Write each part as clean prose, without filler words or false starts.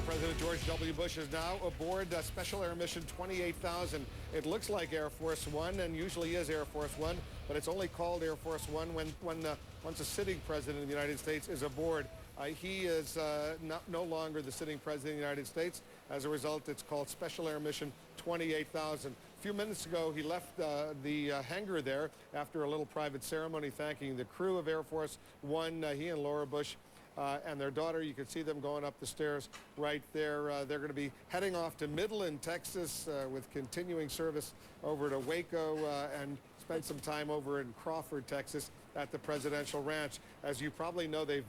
President George W. Bush is now aboard Special Air Mission 28,000. It looks like Air Force One and usually is Air Force One, but it's only called Air Force One once a sitting president of the United States is aboard. He is no longer the sitting president of the United States. As a result, it's called Special Air Mission 28,000. A few minutes ago, he left the hangar there after a little private ceremony thanking the crew of Air Force One. He and Laura Bush and their daughter, you can see them going up the stairs right there. They're going to be heading off to Midland, Texas, with continuing service over to Waco and spend some time over in Crawford, Texas at the Presidential Ranch. As you probably know, they've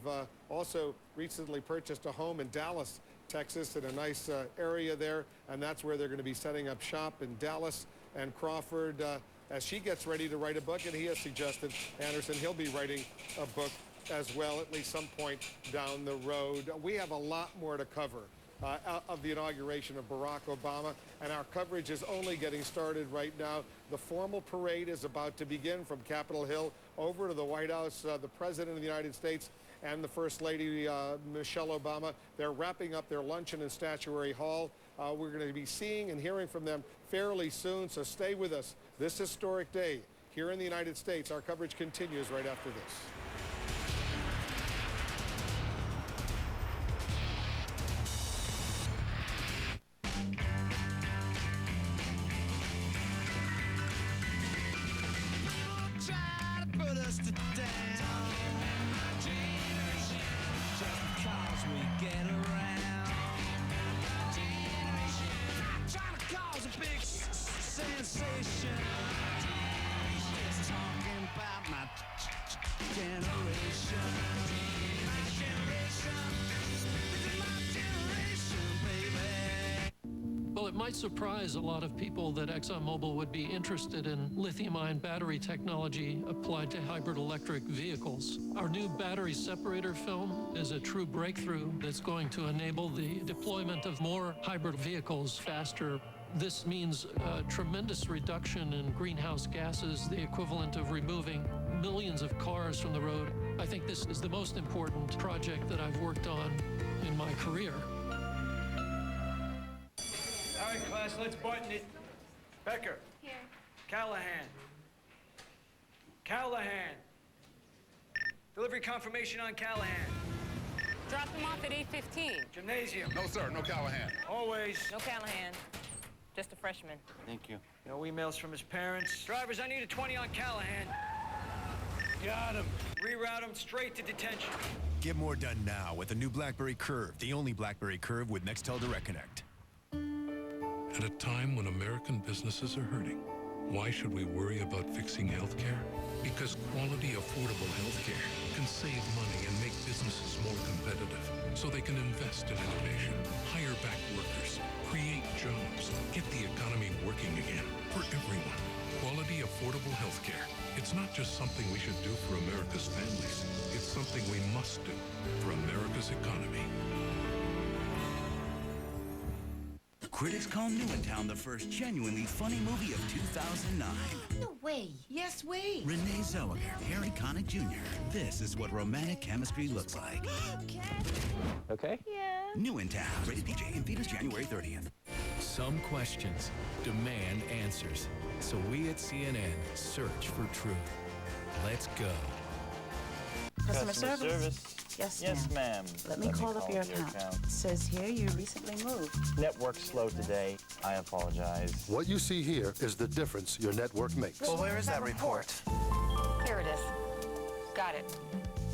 also recently purchased a home in Dallas, Texas, in a nice area there, and that's where they're going to be setting up shop in Dallas and Crawford. As she gets ready to write a book, and he has suggested, Anderson, he'll be writing a book as well, at least some point down the road. We have a lot more to cover of the inauguration of Barack Obama, and our coverage is only getting started right now. The formal parade is about to begin from Capitol Hill over to the White House. The President of the United States and the First Lady, Michelle Obama, they're wrapping up their luncheon in Statuary Hall. We're going to be seeing and hearing from them fairly soon, so stay with us. This historic day here in the United States. Our coverage continues right after this. Well, it might surprise a lot of people that ExxonMobil would be interested in lithium-ion battery technology applied to hybrid electric vehicles. Our new battery separator film is a true breakthrough that's going to enable the deployment of more hybrid vehicles faster. This means a tremendous reduction in greenhouse gases, the equivalent of removing millions of cars from the road. I think this is the most important project that I've worked on in my career. All right, class, let's button it. Becker. Here. Callahan. Callahan. Delivery confirmation on Callahan. Drop him off at 8:15. Gymnasium. No, sir, no Callahan. Always. No Callahan. Just a freshman. Thank you. No emails from his parents. Drivers, I need a 20 on Callahan. Got him. Reroute him straight to detention. Get more done now with the new BlackBerry Curve, the only BlackBerry Curve with Nextel Direct Connect. At a time when American businesses are hurting, why should we worry about fixing healthcare? Because quality, affordable healthcare can save money and make businesses more competitive, so they can invest in innovation, hire back workers, create jobs, get the economy working again for everyone. Quality, affordable healthcare. It's not just something we should do for America's families. It's something we must do for America's economy. Critics call New in Town the first genuinely funny movie of 2009. No way. Yes way. Renee Zellweger, Harry Connick Jr. This is what romantic chemistry looks like. Okay? Yeah. New in Town. Rated PG in theaters January 30th. Some questions demand answers. So we at CNN search for truth. Let's go. Customer service. Yes, ma'am. Let me call up your account. It says here you recently moved. Network's slow today. I apologize. What you see here is the difference your network makes. Well, where is that report? Here it is. Got it.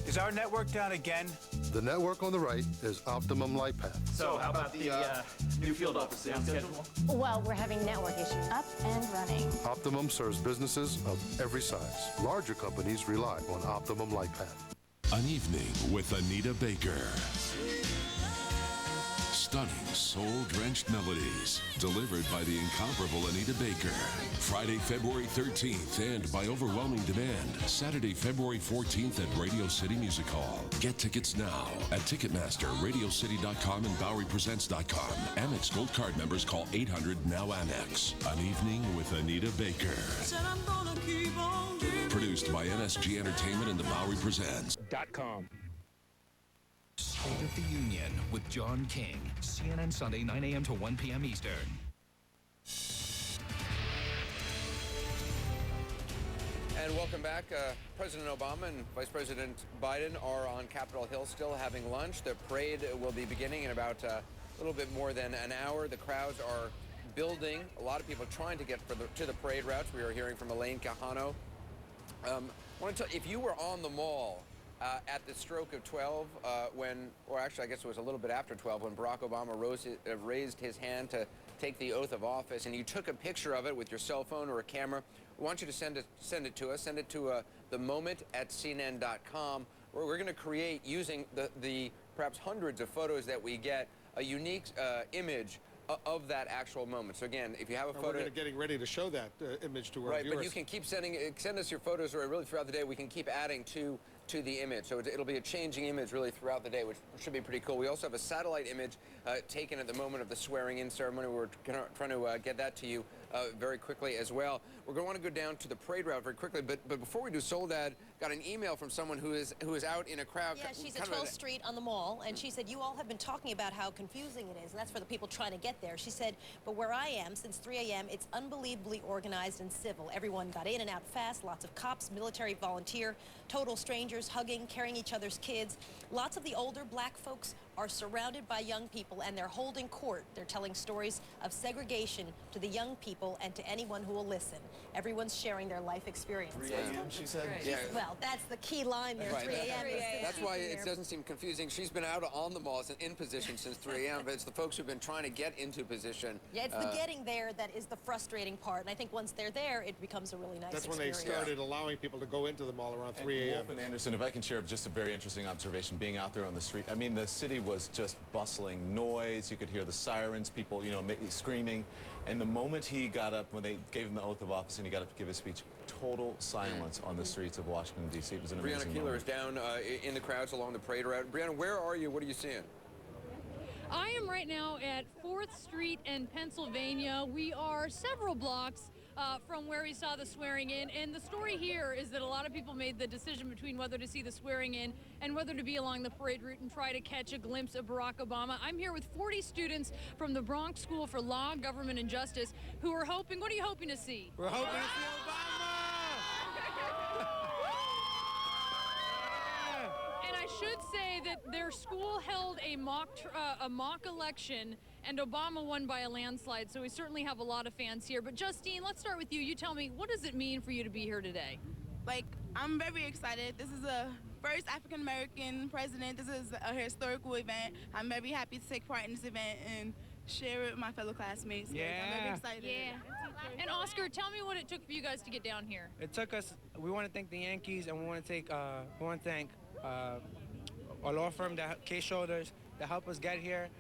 Is our network down again? The network on the right is Optimum Lightpath. So, how about the new field office on schedule? Well, we're having network issues. Up and running. Optimum serves businesses of every size. Larger companies rely on Optimum Lightpath. An evening with Anita Baker. Stunning soul-drenched melodies delivered by the incomparable Anita Baker. Friday, February 13th and by overwhelming demand, Saturday, February 14th at Radio City Music Hall. Get tickets now at Ticketmaster, RadioCity.com, and BoweryPresents.com. Amex Gold Card members call 800-NOW-AMEX. An evening with Anita Baker. Produced by NSG Entertainment and the Bowery Presents.com. State of with the Union with John King. CNN Sunday, 9 a.m. to 1 p.m. Eastern. And welcome back. President Obama and Vice President Biden are on Capitol Hill still having lunch. The parade will be beginning in about a little bit more than an hour. The crowds are building. A lot of people trying to get to the parade routes. We are hearing from Elaine Cajano. I want to tell you, if you were on the Mall at the stroke of 12, or actually I guess it was a little bit after 12, when Barack Obama raised his hand to take the oath of office, and you took a picture of it with your cell phone or a camera, we want you to send it to us. Send it to themoment@cnn.com, where we're going to create, using the perhaps hundreds of photos that we get, a unique image of that actual moment. So again, if you have a photo, we're getting ready to show that image to our right, viewers. but you can keep send us your photos, or really throughout the day we can keep adding to the image. So it'll be a changing image really throughout the day, which should be pretty cool. We also have a satellite image taken at the moment of the swearing-in ceremony. We're trying to get that to you very quickly as well. We're going to want to go down to the parade route very quickly, but before we do, Soledad got an email from someone who is out in a crowd. Yeah, she's at 12th Street on the Mall, and she said, you all have been talking about how confusing it is, and that's for the people trying to get there. She said, but where I am, since 3 a.m., it's unbelievably organized and civil. Everyone got in and out fast, lots of cops, military, volunteer, total strangers, hugging, carrying each other's kids. Lots of the older black folks are surrounded by young people, and they're holding court. They're telling stories of segregation to the young people and to anyone who will listen. Everyone's sharing their life experience. 3 a.m., she said? Yeah. Well, that's the key line there, right. 3 a.m. That's why it doesn't seem confusing. She's been out on the Mall, in position since 3 a.m., but it's the folks who've been trying to get into position. Yeah, it's the getting there that is the frustrating part, and I think once they're there, it becomes a really nice That's experience. when they started allowing people to go into the mall around 3 a.m. Wolf and Anderson, if I can share just a very interesting observation, being out there on the street. I mean, the city was just bustling, noise. You could hear the sirens, people, screaming. And the moment he got up, when they gave him the oath of office and he got up to give his speech, total silence on the streets of Washington, D.C. It was an amazing Brianna Keeler moment. is down in the crowds along the parade route. Brianna, where are you? What are you seeing? I am right now at 4th Street in Pennsylvania. We are several blocks from where we saw the swearing in, and the story here is that a lot of people made the decision between whether to see the swearing in and whether to be along the parade route and try to catch a glimpse of Barack Obama. I'm here with 40 students from the Bronx School for Law, Government, and Justice who are hoping, what are you hoping to see? We're hoping to see Obama! And I should say that their school held a mock election, and Obama won by a landslide, so we certainly have a lot of fans here. But Justine, let's start with you. You tell me, what does it mean for you to be here today? I'm very excited. This is the first African-American president. This is a historical event. I'm very happy to take part in this event and share it with my fellow classmates. Yeah. I'm very excited. Yeah. And Oscar, tell me what it took for you guys to get down here. It took us. We want to thank the Yankees, and we want to thank a law firm, Case Shoulders, that helped us get here.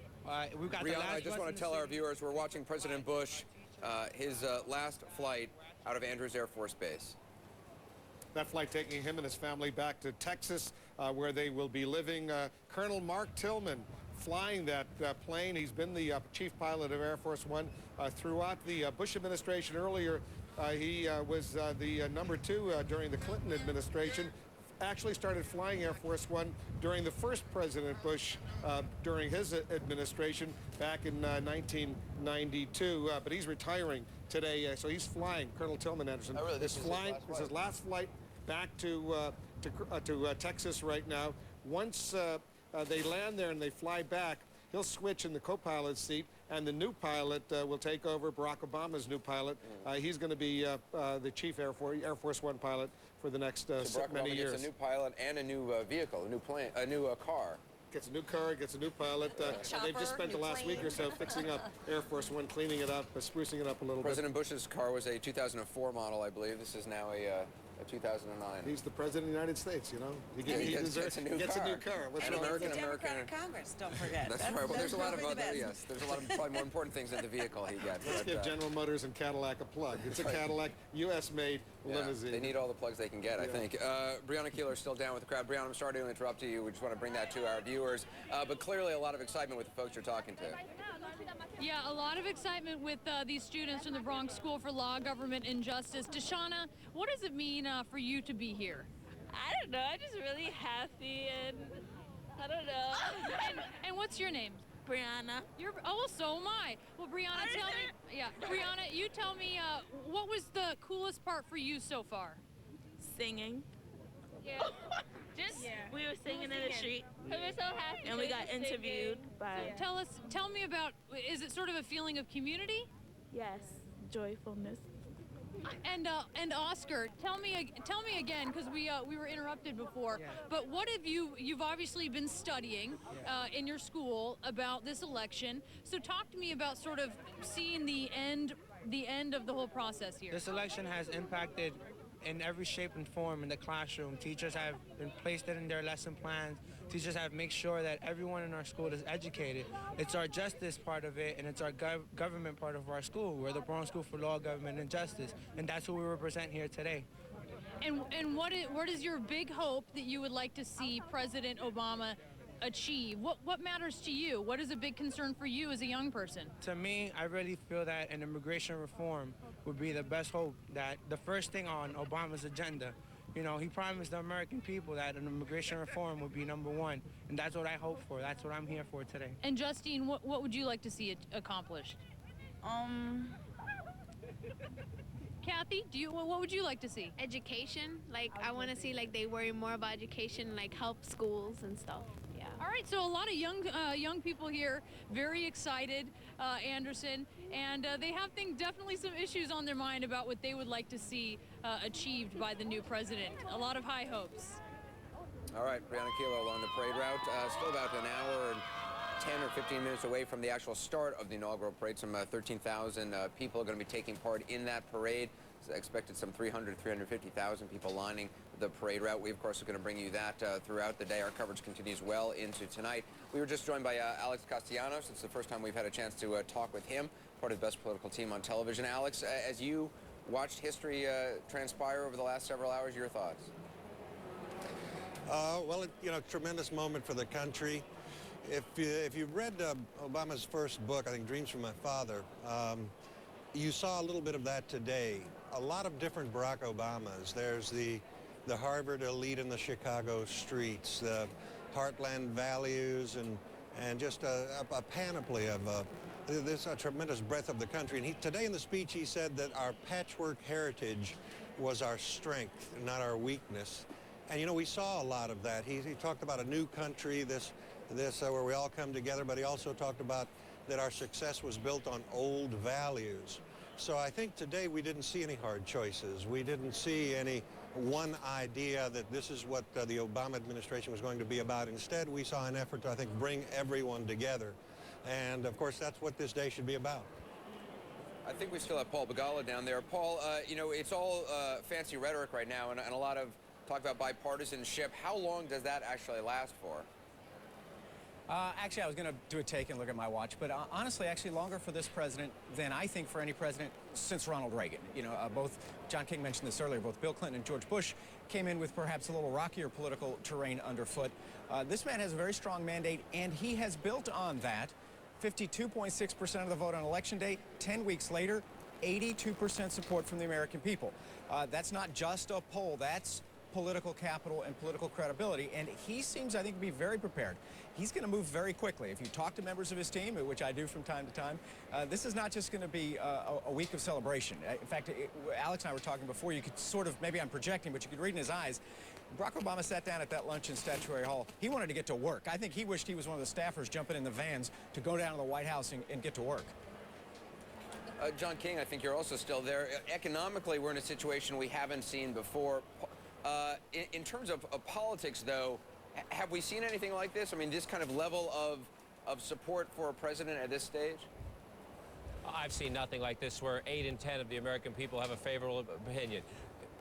We've got Brianna, the last I just want to tell our viewers we're watching President Bush, his last flight out of Andrews Air Force Base. That flight taking him and his family back to Texas, where they will be living. Colonel Mark Tillman flying that plane. He's been the chief pilot of Air Force One throughout the Bush administration. Earlier, he was the number 2 during the Clinton administration. Actually started flying Air Force One during the first President Bush during his administration back in 1992. But he's retiring today, so he's flying. Colonel Tillman Anderson is flying. This is his last flight back to Texas right now. Once they land there and they fly back, he'll switch in the co-pilot seat, and the new pilot will take over, Barack Obama's new pilot. He's going to be the chief Air Force One pilot for the next So Barack many Obama years. gets a new pilot and a new vehicle, a new plane, a new car. Gets a new car, gets a new pilot. And they've just spent the last week or so fixing up Air Force One, cleaning it up, sprucing it up a little bit. President Bush's car was a 2004 model, I believe. This is now a 2009. He's the president of the United States, you know. He gets a new car. What's An wrong with American. Democratic Congress, don't forget. That's right. Well, there's a lot of other, yes, there's a lot of probably more important things in the vehicle he gets. Let's give General Motors and Cadillac a plug. It's a Cadillac, U.S.-made limousine. They need all the plugs they can get, I think. Brianna Keeler is still down with the crowd. Brianna, I'm sorry to interrupt you. We just want to bring that to our viewers. But clearly a lot of excitement with the folks you're talking to. Yeah, a lot of excitement with these students from the Bronx School for Law, Government, and Justice. Deshauna, what does it mean for you to be here? I don't know. I'm just really happy, and I don't know. what's your name? Brianna. Oh, so am I. Well, Brianna, tell me. Yeah, Brianna, you tell me. What was the coolest part for you so far? Singing. Yeah. We were singing in the street. We were so happy. And we got interviewed by. Tell me about. Is it sort of a feeling of community? Yes, joyfulness. And Oscar, tell me again, because we were interrupted before. Yeah. But what have you've obviously been studying in your school about this election. So talk to me about sort of seeing the end of the whole process here. This election has impacted in every shape and form in the classroom. Teachers have been placed it in their lesson plans. Teachers have made sure that everyone in our school is educated. It's our justice part of it, and it's our government part of our school. We're the Bronx School for Law, Government, and Justice, and that's what we represent here today. And what is your big hope that you would like to see President Obama achieve? What matters to you? What is a big concern for you as a young person? To me, I really feel that an immigration reform would be the best hope, that the first thing on Obama's agenda. You know, he promised the American people that an immigration reform would be '1, and that's what I hope for. That's what I'm here for today. And Justine, what would you like to see accomplished? Kathy, what would you like to see? Education. Like, I want to see, like, they worry more about education, like help schools and stuff. Yeah. All right, so a lot of young people here, very excited, Anderson, and they have definitely some issues on their mind about what they would like to see achieved by the new president. A lot of high hopes. All right, Brianna Kilo along the parade route. Still about an hour and 10 or 15 minutes away from the actual start of the inaugural parade. Some 13,000 people are going to be taking part in that parade. It's expected some 350,000 people lining the parade route. We, of course, are going to bring you that throughout the day. Our coverage continues well into tonight. We were just joined by Alex Castellanos. It's the first time we've had a chance to talk with him, part of the best political team on television. Alex, as you watched history transpire over the last several hours, your thoughts? Well, tremendous moment for the country. If you read Obama's first book, I think Dreams from My Father, you saw a little bit of that today. A lot of different Barack Obamas. There's the Harvard elite in the Chicago streets, the heartland values, and just a panoply of there's a tremendous breadth of the country. And today in the speech he said that our patchwork heritage was our strength, not our weakness. And we saw a lot of that. He talked about a new country, this where we all come together, but he also talked about that our success was built on old values. So I think today we didn't see any hard choices. We didn't see any one idea that this is what the Obama administration was going to be about. Instead, we saw an effort to, I think, bring everyone together. And of course, that's what this day should be about. I think we still have Paul Begala down there. Paul, it's all fancy rhetoric right now and a lot of talk about bipartisanship. How long does that actually last for? Actually, I was going to do a take and look at my watch, but honestly, actually longer for this president than I think for any president since Ronald Reagan. Both, John King mentioned this earlier, both Bill Clinton and George Bush came in with perhaps a little rockier political terrain underfoot. This man has a very strong mandate, and he has built on that. 52.6% of the vote on Election Day. 10 weeks later, 82% support from the American people. That's not just a poll. That's political capital and political credibility, and he seems, I think, to be very prepared. He's going to move very quickly. If you talk to members of his team, which I do from time to time, this is not just going to be a week of celebration. In fact, Alex and I were talking before, you could sort of, maybe I'm projecting, but you could read in his eyes, Barack Obama sat down at that lunch in Statuary Hall. He wanted to get to work. I think he wished he was one of the staffers jumping in the vans to go down to the White House and get to work. John King, I think you're also still there. Economically, we're in a situation we haven't seen before. In terms of politics, though, have we seen anything like this? I mean, this kind of level of support for a president at this stage? I've seen nothing like this where 8 in 10 of the American people have a favorable opinion.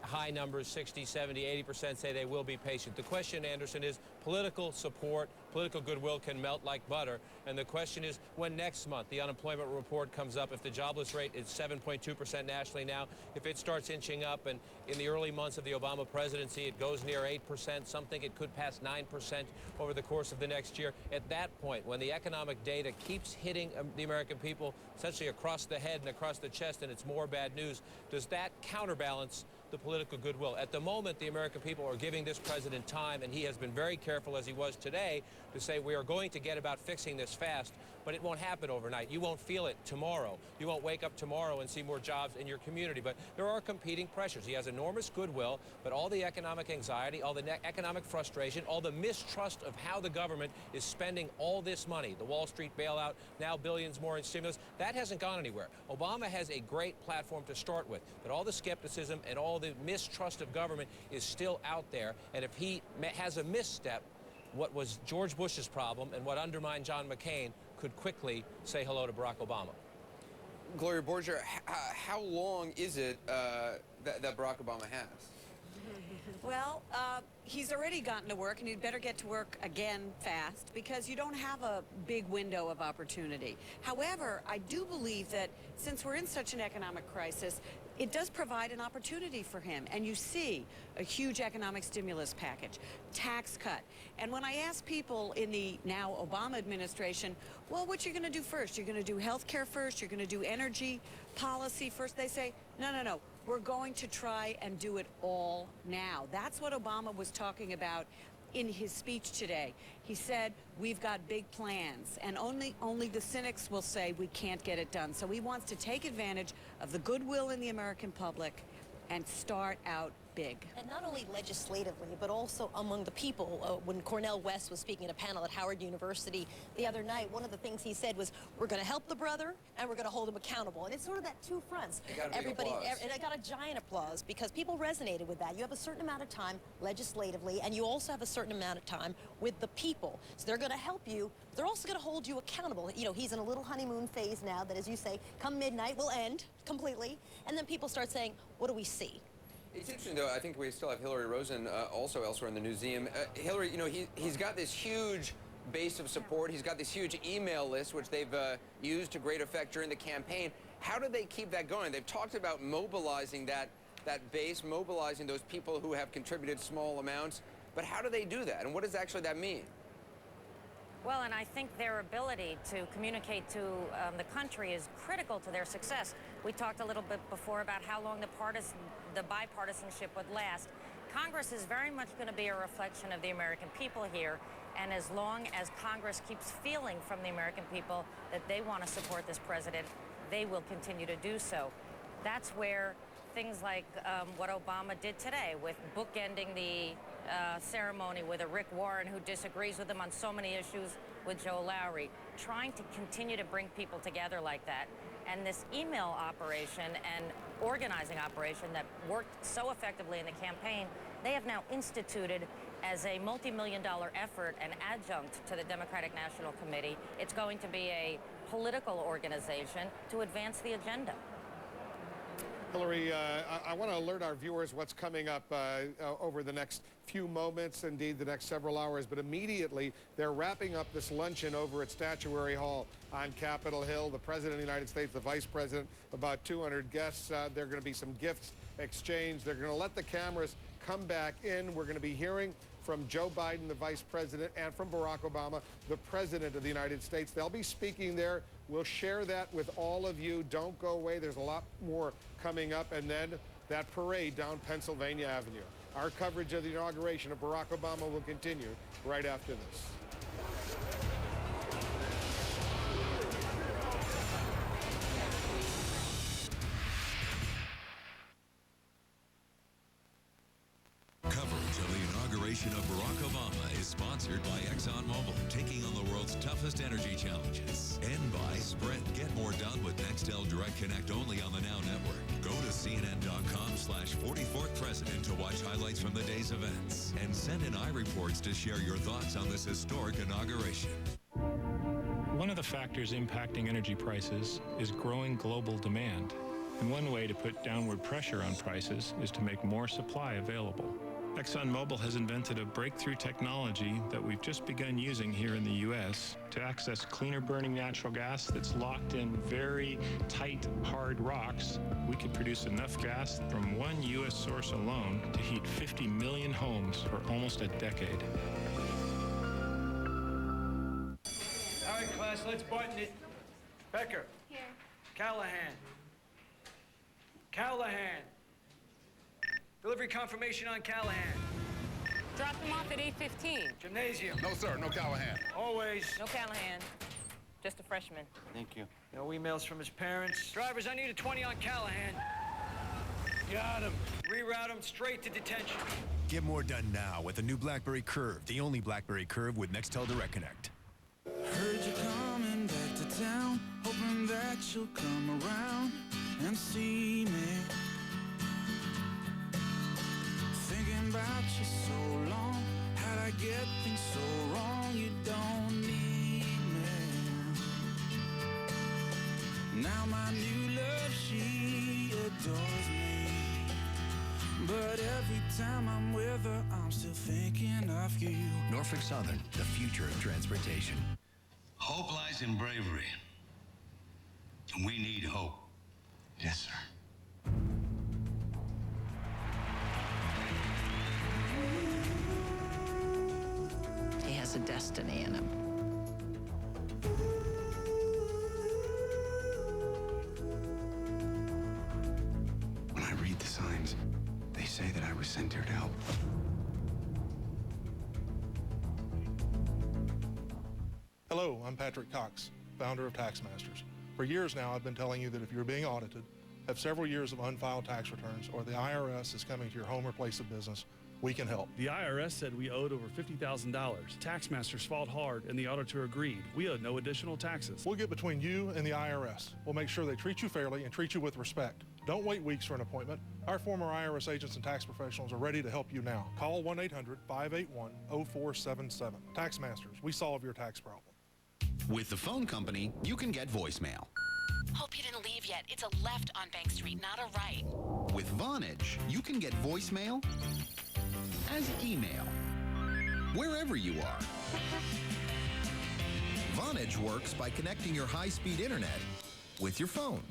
High numbers, 60, 70, 80% say they will be patient. The question, Anderson, is political support, political goodwill can melt like butter. And the question is when next month the unemployment report comes up, if the jobless rate is 7.2% nationally now, if it starts inching up and in the early months of the Obama presidency it goes near 8%, some think it could pass 9% over the course of the next year. At that point, when the economic data keeps hitting the American people essentially across the head and across the chest and it's more bad news, does that counterbalance the political goodwill. At the moment, the American people are giving this president time, and he has been very careful, as he was today, to say we are going to get about fixing this fast, but it won't happen overnight. You won't feel it tomorrow. You won't wake up tomorrow and see more jobs in your community. But there are competing pressures. He has enormous goodwill, but all the economic anxiety, all the economic frustration, all the mistrust of how the government is spending all this money, the Wall Street bailout, now billions more in stimulus, that hasn't gone anywhere. Obama has a great platform to start with, but all the skepticism and all the mistrust of government is still out there. And if he has a misstep, what was George Bush's problem and what undermined John McCain could quickly say hello to Barack Obama. Gloria Borger, how long is it that Barack Obama has? Well, he's already gotten to work, and he'd better get to work again fast, because you don't have a big window of opportunity. However, I do believe that since we're in such an economic crisis, it does provide an opportunity for him. And you see a huge economic stimulus package, tax cut. And when I ask people in the now Obama administration, well, what you're going to do first? You're going to do health care first? You're going to do energy policy first? They say, no, no, no. We're going to try and do it all now. That's what Obama was talking about in his speech today. He said, we've got big plans, and only the cynics will say we can't get it done. So he wants to take advantage of the goodwill in the American public and start out big. And not only legislatively, but also among the people. When Cornel West was speaking at a panel at Howard University the other night, one of the things he said was, we're going to help the brother and we're going to hold him accountable. And it's sort of that two fronts. Everybody, and I got a giant applause because people resonated with that. You have a certain amount of time legislatively, and you also have a certain amount of time with the people. So they're going to help you. They're also going to hold you accountable. You know, he's in a little honeymoon phase now that, as you say, come midnight will end completely. And then people start saying, what do we see? It's interesting, though. I think we still have Hillary Rosen also elsewhere in the museum. Hillary, you know, he's got this huge base of support. He's got this huge email list, which they've used to great effect during the campaign. How do they keep that going? They've talked about mobilizing that base, mobilizing those people who have contributed small amounts. But how do they do that? And what does actually that mean? Well, and I think their ability to communicate to the country is critical to their success. We talked a little bit before about how long the bipartisanship would last. Congress is very much going to be a reflection of the American people here, and as long as Congress keeps feeling from the American people that they want to support this president, they will continue to do so. That's where things like what Obama did today with bookending the ceremony with a Rick Warren who disagrees with him on so many issues with Joe Lowry, trying to continue to bring people together like that. And this email operation and organizing operation that worked so effectively in the campaign, they have now instituted as a multi-million-dollar effort and adjunct to the Democratic National Committee. It's going to be a political organization to advance the agenda. Hillary, I want to alert our viewers what's coming up over the next few moments, indeed the next several hours, but immediately they're wrapping up this luncheon over at Statuary Hall on Capitol Hill. The President of the United States, the Vice President, about 200 guests. There are going to be some gifts exchanged. They're going to let the cameras come back in. We're going to be hearing from Joe Biden, the Vice President, and from Barack Obama, the President of the United States. They'll be speaking there. We'll share that with all of you. Don't go away. There's a lot more coming up. And then that parade down Pennsylvania Avenue. Our coverage of the inauguration of Barack Obama will continue right after this. Of Barack Obama is sponsored by ExxonMobil, taking on the world's toughest energy challenges. And by Sprint. Get more done with Nextel Direct Connect only on the Now Network. Go to CNN.com/44th President to watch highlights from the day's events. And send in iReports to share your thoughts on this historic inauguration. One of the factors impacting energy prices is growing global demand. And one way to put downward pressure on prices is to make more supply available. ExxonMobil has invented a breakthrough technology that we've just begun using here in the U.S. to access cleaner burning natural gas that's locked in very tight, hard rocks. We could produce enough gas from one U.S. source alone to heat 50 million homes for almost a decade. All right, class, let's button it. Becker. Here. Callahan. Callahan. Delivery confirmation on Callahan. Drop them off at 8:15. Gymnasium. No, sir. No Callahan. Always. No Callahan. Just a freshman. Thank you. No emails from his parents. Drivers, I need a 20 on Callahan. Got him. Reroute him straight to detention. Get more done now with the new BlackBerry Curve, the only BlackBerry Curve with Nextel Direct Connect. Heard you coming back to town, hoping that you'll come around and see me. Thinking about you so long, how'd I get things so wrong? You don't need me. Now my new love, she adores me. But every time I'm with her, I'm still thinking of you. Norfolk Southern, the future of transportation. Hope lies in bravery. And we need hope. Yes, sir. He has a destiny in him. When I read the signs, they say that I was sent here to help. Hello, I'm Patrick Cox, founder of Taxmasters. For years now, I've been telling you that if you're being audited, have several years of unfiled tax returns, or the IRS is coming to your home or place of business, we can help. The IRS said we owed over $50,000. Taxmasters fought hard, and the auditor agreed. We owed no additional taxes. We'll get between you and the IRS. We'll make sure they treat you fairly and treat you with respect. Don't wait weeks for an appointment. Our former IRS agents and tax professionals are ready to help you now. Call 1-800-581-0477. Taxmasters, we solve your tax problem. With the phone company, you can get voicemail. Hope you didn't leave yet. It's a left on Bank Street, not a right. With Vonage, you can get voicemail as email, wherever you are. Vonage works by connecting your high-speed internet with your phone.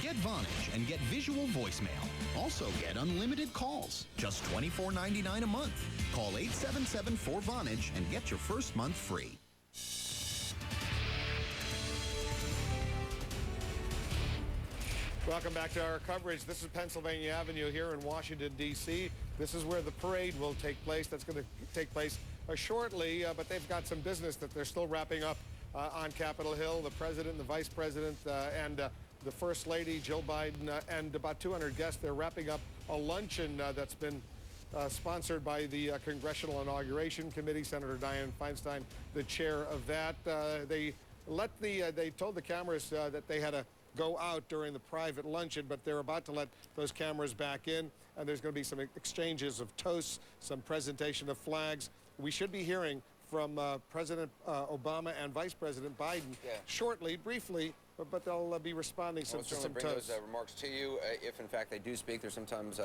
Get Vonage and get visual voicemail. Also get unlimited calls, just $24.99 a month. Call 877-4VONAGE and get your first month free. Welcome back to our coverage. This is Pennsylvania Avenue here in Washington, D.C. This is where the parade will take place. That's going to take place shortly, but they've got some business that they're still wrapping up on Capitol Hill. The president, the vice president, and the first lady, Jill Biden, and about 200 guests. They're wrapping up a luncheon that's been sponsored by the Congressional Inauguration Committee. Senator Dianne Feinstein, the chair of that. They told the cameras that they had to go out during the private luncheon, but they're about to let those cameras back in, and there's going to be some exchanges of toasts, some presentation of flags. We should be hearing from President Obama and Vice President Biden shortly, briefly, but they'll be responding to some bring toasts. Those remarks to you if, in fact, they do speak. There's sometimes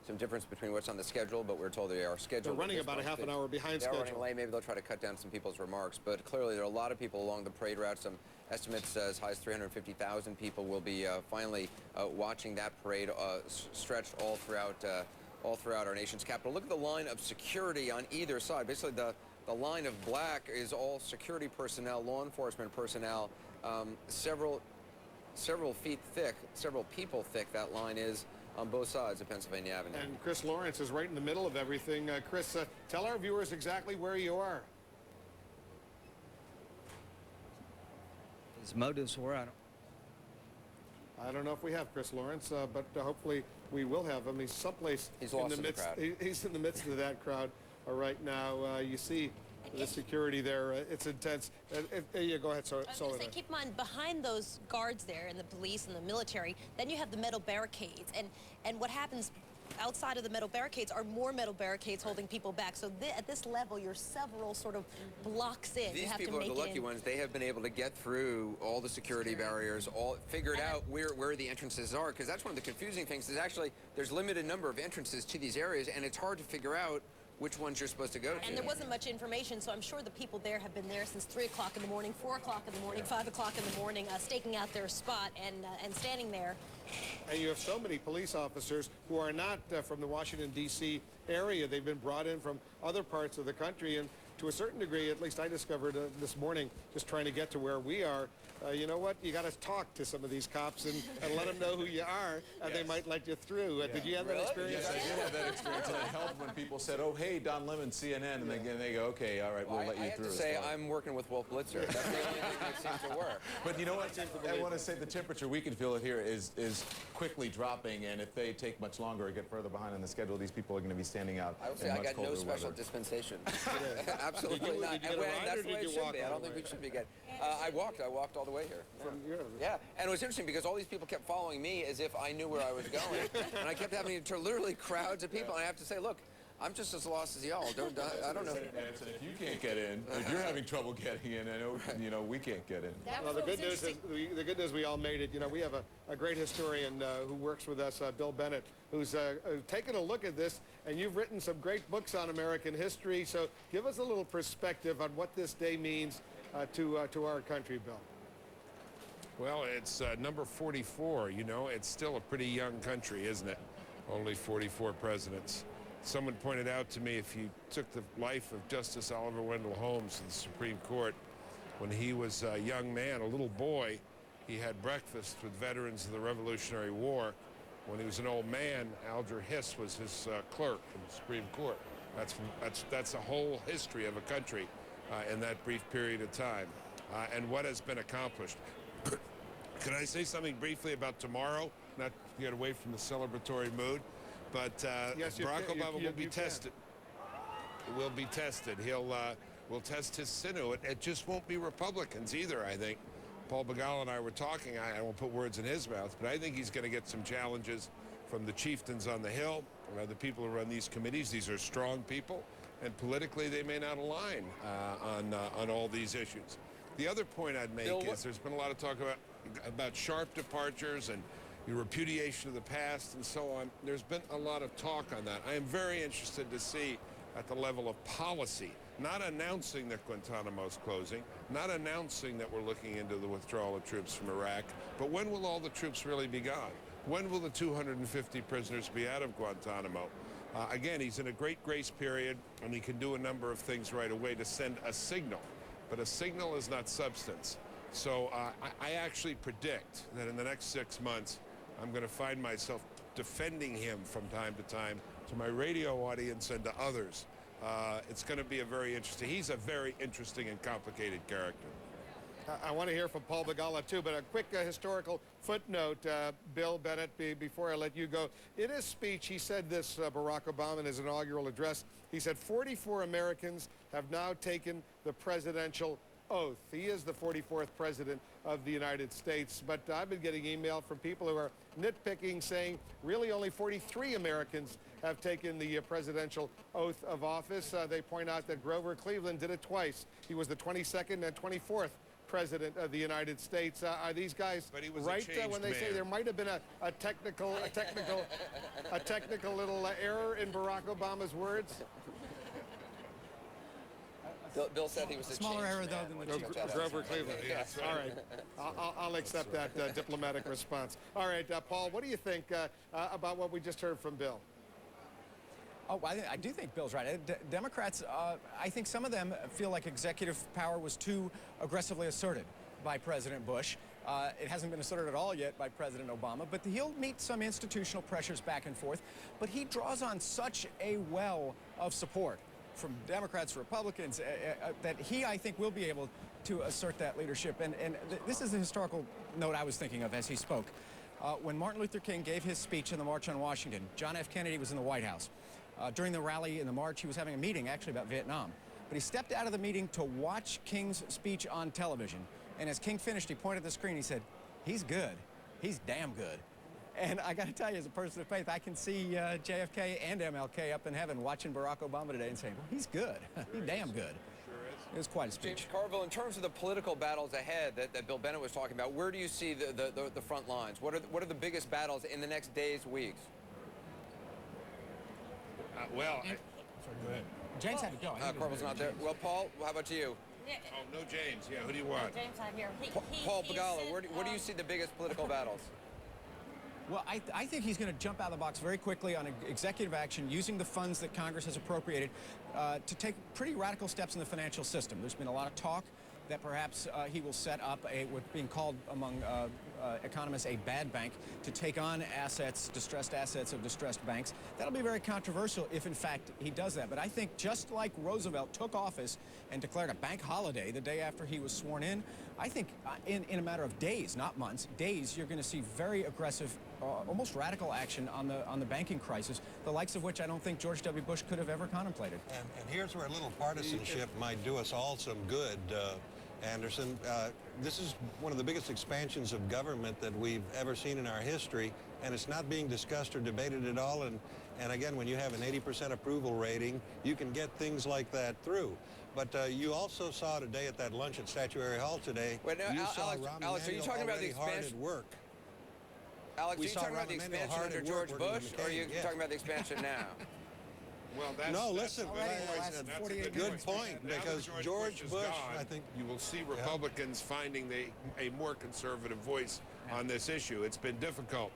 some difference between what's on the schedule, but we're told they are scheduled. They're running about a half an hour behind schedule. They're running late. Maybe they'll try to cut down some people's remarks, but clearly there are a lot of people along the parade route. Some estimates as high as 350,000 people will be finally watching that parade stretched all throughout our nation's capital. Look at the line of security on either side. Basically, the line of black is all security personnel, law enforcement personnel, several feet thick, several people thick that line is on both sides of Pennsylvania Avenue. And Chris Lawrence is right in the middle of everything. Chris, tell our viewers exactly where you are. His motives were, I don't know if we have Chris Lawrence, but hopefully we will have him. He's someplace he's in the midst. He's in the midst of that crowd right now. You see the security there. It's intense. Yeah, go ahead. I was going to say, keep in mind, behind those guards there, and the police and the military, then you have the metal barricades. And what happens outside of the metal barricades are more metal barricades holding people back. So at this level, you're several sort of blocks in. These you have people to make are the lucky ones. They have been able to get through all the security barriers, figured out where the entrances are, because that's one of the confusing things is actually there's limited number of entrances to these areas, and it's hard to figure out which ones you're supposed to go to. And there wasn't much information, so I'm sure the people there have been there since 3 o'clock in the morning, 4 o'clock in the morning, 5 o'clock in the morning, staking out their spot and standing there. And you have so many police officers who are not from the Washington, D.C. area. They've been brought in from other parts of the country. And to a certain degree, at least I discovered this morning, just trying to get to where we are, you know what? You got to talk to some of these cops and let them know who you are, and they might let you through. Did you have that experience? Yes, I did have that experience, and it helped when people said, "Oh, hey, Don Lemon, CNN," and then they go, "Okay, all right, we'll let you through." I have to say, I'm working with Wolf Blitzer. That's the only thing that seems to work. But you know what? I want to say the temperature, we can feel it here, is quickly dropping, and if they take much longer or get further behind on the schedule, these people are going to be standing out. I would say I got no special dispensation. Absolutely not. Did you get a ride, That's or the way did it you should walk be. I all don't the think way? we should be getting. I walked all the way here. Yeah, and it was interesting because all these people kept following me as if I knew where I was going, and I kept having to literally crowds of people. And I have to say, look, I'm just as lost as y'all. I don't know. If you can't get in, if you're having trouble getting in, I know we can't get in. Well, the good news we all made it. You know, we have a great historian who works with us, Bill Bennett, who's taken a look at this, and you've written some great books on American history. So give us a little perspective on what this day means to our country, Bill. Well, it's number 44. You know, it's still a pretty young country, isn't it? Only 44 presidents. Someone pointed out to me, if you took the life of Justice Oliver Wendell Holmes in the Supreme Court, when he was a young man, a little boy, he had breakfast with veterans of the Revolutionary War. When he was an old man, Alger Hiss was his clerk in the Supreme Court. That's the whole history of a country in that brief period of time, and what has been accomplished. Can I say something briefly about tomorrow? Not to get away from the celebratory mood. But yes, Barack Obama will be tested. Will be tested. We'll test his sinew. It just won't be Republicans either, I think. Paul Begala and I were talking. I won't put words in his mouth, but I think he's going to get some challenges from the chieftains on the Hill, the people who run these committees. These are strong people, and politically they may not align on all these issues. The other point I'd make is there's been a lot of talk about sharp departures and the repudiation of the past and so on. There's been a lot of talk on that. I am very interested to see at the level of policy, not announcing that Guantanamo is closing, not announcing that we're looking into the withdrawal of troops from Iraq, but when will all the troops really be gone? When will the 250 prisoners be out of Guantanamo? Again, he's in a great grace period, and he can do a number of things right away to send a signal. But a signal is not substance. So I actually predict that in the next 6 months, I'm going to find myself defending him from time to time to my radio audience and to others. It's going to be he's a very interesting and complicated character. I want to hear from Paul Begala, too, but a quick historical footnote, Bill Bennett, before I let you go. In his speech, he said this, Barack Obama, in his inaugural address, he said 44 Americans have now taken the presidential oath. He is the 44th president of the United States, but I've been getting email from people who are nitpicking, saying really only 43 Americans have taken the presidential oath of office. They point out that Grover Cleveland did it twice. He was the 22nd and 24th president of the United States. Are these guys right when they say there might have been a technical little error in Barack Obama's words? Bill said he was a smaller error, though, than the Chief Justice. Grover Cleveland, yes. All right. I'll accept that diplomatic response. All right, Paul, what do you think about what we just heard from Bill? Oh, I do think Bill's right. Democrats, I think some of them feel like executive power was too aggressively asserted by President Bush. It hasn't been asserted at all yet by President Obama, but he'll meet some institutional pressures back and forth. But he draws on such a well of support from Democrats, Republicans, that he, I think, will be able to assert that leadership. And this is the historical note I was thinking of as he spoke. When Martin Luther King gave his speech in the March on Washington, John F. Kennedy was in the White House. During the rally in the March, he was having a meeting, actually, about Vietnam. But he stepped out of the meeting to watch King's speech on television. And as King finished, he pointed at the screen. He said, "He's good. He's damn good." And I got to tell you, as a person of faith, I can see JFK and MLK up in heaven watching Barack Obama today and saying, well, he's good. He's damn good. It was quite a speech. James Carville, in terms of the political battles ahead that Bill Bennett was talking about, where do you see the front lines? What are the biggest battles in the next days, weeks? Go ahead. James had to go. Carville's not there. Well, Paul, how about you? Oh, no James. Yeah, who do you want? James not here. Paul Begala, where do you see the biggest political battles? Well, I think he's going to jump out of the box very quickly on executive action using the funds that Congress has appropriated to take pretty radical steps in the financial system. There's been a lot of talk that perhaps he will set up what's being called among economists a bad bank to take on distressed assets of distressed banks. That'll be very controversial if, in fact, he does that. But I think just like Roosevelt took office and declared a bank holiday the day after he was sworn in, I think in a matter of days, not months, days, you're going to see very aggressive, almost radical action on the banking crisis, the likes of which I don't think George W. Bush could have ever contemplated. And here's where a little partisanship might do us all some good. Anderson, this is one of the biggest expansions of government that we've ever seen in our history, and it's not being discussed or debated at all. And again, when you have an 80% approval rating, you can get things like that through. But you also saw today at that lunch at Statuary Hall today, Wait, now, Alex, are you talking about the expansion? Alex, are you talking about the expansion under George Bush, or are you talking about the expansion now? Well, that's, no, listen, that's a good point, because George Bush, I think... You will see Republicans finding a more conservative voice on this issue. It's been difficult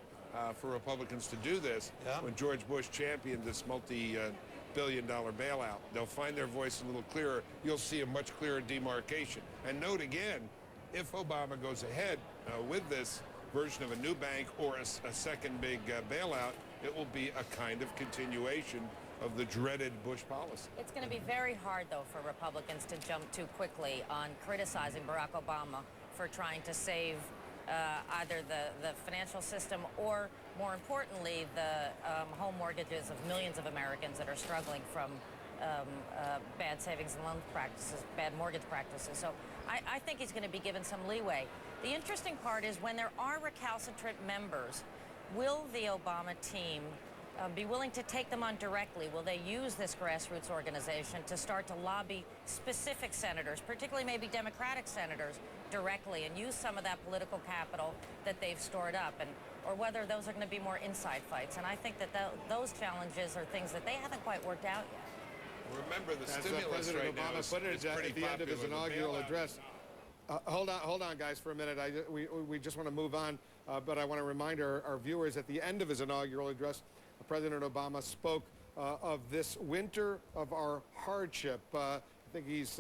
for Republicans to do this when George Bush championed this multi-billion-dollar bailout. They'll find their voice a little clearer. You'll see a much clearer demarcation. And note again, if Obama goes ahead with this version of a new bank or a second big bailout, it will be a kind of continuation of the dreaded Bush policy. It's going to be very hard, though, for Republicans to jump too quickly on criticizing Barack Obama for trying to save either the financial system or, more importantly, the home mortgages of millions of Americans that are struggling from bad savings and loan practices, bad mortgage practices. So I think he's going to be given some leeway. The interesting part is when there are recalcitrant members, will the Obama team be willing to take them on directly? Will they use this grassroots organization to start to lobby specific senators, particularly maybe Democratic senators, directly and use some of that political capital that they've stored up? Or whether those are going to be more inside fights. And I think that those challenges are things that they haven't quite worked out yet. Remember, the stimulus President right Obama now is put it at the end of his inaugural address. Hold on, guys, for a minute. We just want to move on, but I want to remind our viewers at the end of his inaugural address, President Obama spoke of this winter of our hardship. I think he's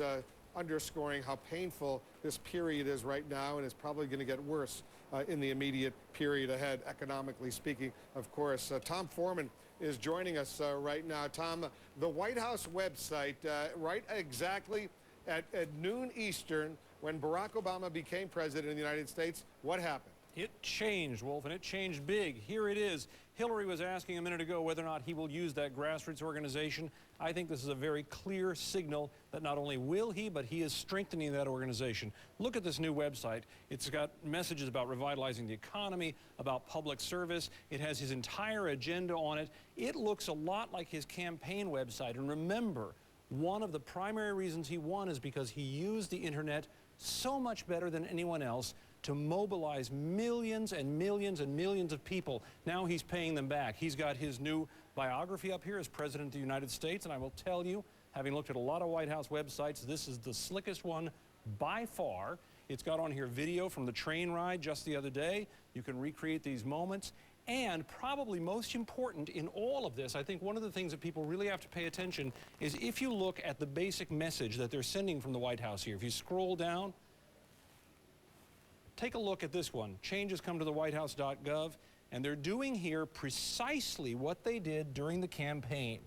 underscoring how painful this period is right now, and it's probably going to get worse in the immediate period ahead, economically speaking, of course. Tom Foreman is joining us right now. Tom, the White House website, right exactly at noon Eastern, when Barack Obama became president of the United States, what happened? It changed, Wolf, and it changed big. Here it is. Hillary was asking a minute ago whether or not he will use that grassroots organization. I think this is a very clear signal that not only will he, but he is strengthening that organization. Look at this new website. It's got messages about revitalizing the economy, about public service. It has his entire agenda on it. It looks a lot like his campaign website. And remember, one of the primary reasons he won is because he used the internet so much better than anyone else to mobilize millions and millions and millions of people. Now he's paying them back. He's got his new biography up here as President of the United States, and I will tell you, having looked at a lot of White House websites, this is the slickest one by far. It's got on here video from the train ride just the other day. You can recreate these moments. And probably most important in all of this, I think one of the things that people really have to pay attention is if you look at the basic message that they're sending from the White House here. If you scroll down, take a look at this one. Changes come to the whitehouse.gov, and they're doing here precisely what they did during the campaign.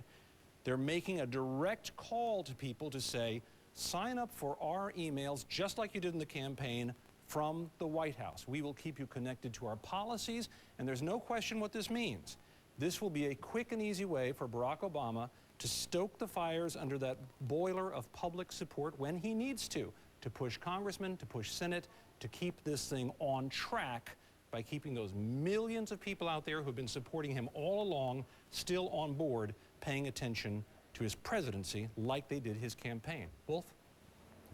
They're making a direct call to people to say, sign up for our emails just like you did in the campaign from the White House. We will keep you connected to our policies, and there's no question what this means. This will be a quick and easy way for Barack Obama to stoke the fires under that boiler of public support when he needs to push congressmen, to push Senate, to keep this thing on track by keeping those millions of people out there who've been supporting him all along still on board, paying attention to his presidency like they did his campaign. Wolf?